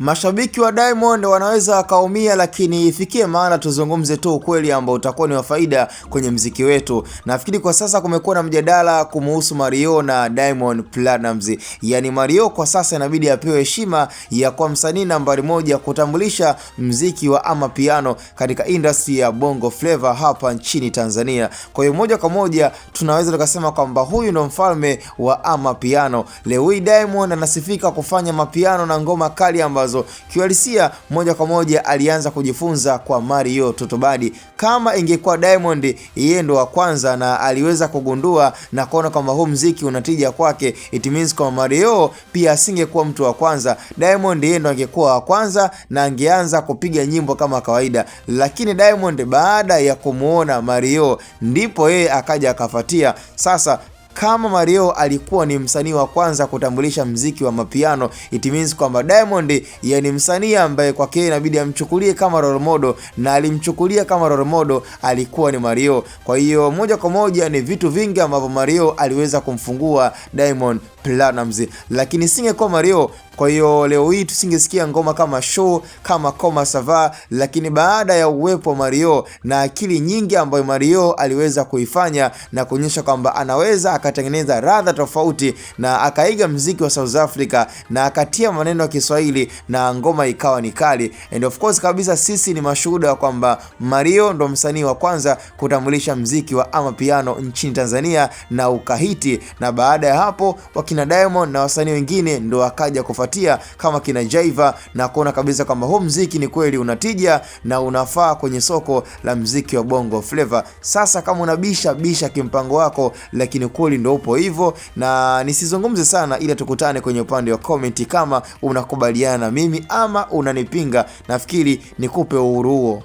Mashabiki wa Diamond wanaweza wakaumia, lakini ifikie maana tuzungumze tu ukweli ambao utakuwa ni wa faida kwenye mziki wetu. Nafikiri kwa sasa kumekuwa na mjadala kumuhusu Mario na Diamond Platnumz. Yaani Mario kwa sasa inabidi apewe heshima ya kwa msanii nambari moja kutambulisha mziki wa amapiano katika industry ya Bongo Flava hapa nchini Tanzania. Kwa hiyo moja kwa moja tunaweza tukasema kwamba huyu ndo mfalme wa amapiano. Leo hii Diamond anasifika kufanya mapiano na ngoma kali ambazo kiuhalisia moja kwa moja alianza kujifunza kwa Mario Totobadi. Kama ingekuwa Diamond yeye ndo wa kwanza na aliweza kugundua na kuona kwamba huu mziki unatija kwake, it means kwa Mario pia asingekuwa mtu wa kwanza. Diamond yeye ndo angekuwa wa kwanza na angeanza kupiga nyimbo kama kawaida, lakini Diamond baada ya kumuona Mario ndipo yeye akaja akafuatia. Sasa kama Mario alikuwa ni msanii wa kwanza kutambulisha mziki wa mapiano, it means kwamba Diamond ni msanii ambaye kwake inabidi amchukulie kama role model, na alimchukulia kama role model alikuwa ni Mario. Kwa hiyo moja kwa moja ni vitu vingi ambavyo Mario aliweza kumfungua Diamond Platnumz, lakini singekuwa Mario, kwa hiyo leo hii tusingesikia ngoma kama Show, kama Koma Sava. Lakini baada ya uwepo wa Mario na akili nyingi ambayo Mario aliweza kuifanya na kuonyesha kwamba anaweza akatengeneza radha tofauti na akaiga mziki wa South Africa na akatia maneno ya Kiswahili na ngoma ikawa ni kali. And of course kabisa sisi ni mashuhuda wa kwamba Mario ndo msanii wa kwanza kutambulisha mziki wa amapiano nchini Tanzania na ukahiti, na baada ya hapo wakina Diamond na wasanii wengine ndo wakaja kufuatia kama kina Jaiva na kuona kabisa kwamba huu mziki ni kweli unatija na unafaa kwenye soko la mziki wa Bongo Flava. Sasa kama unabisha kimpango wako, lakini kweli ndo upo hivyo, na nisizungumze sana ila tukutane kwenye upande wa comment kama unakubaliana na mimi ama unanipinga. Nafikiri nikupe uhuru huo.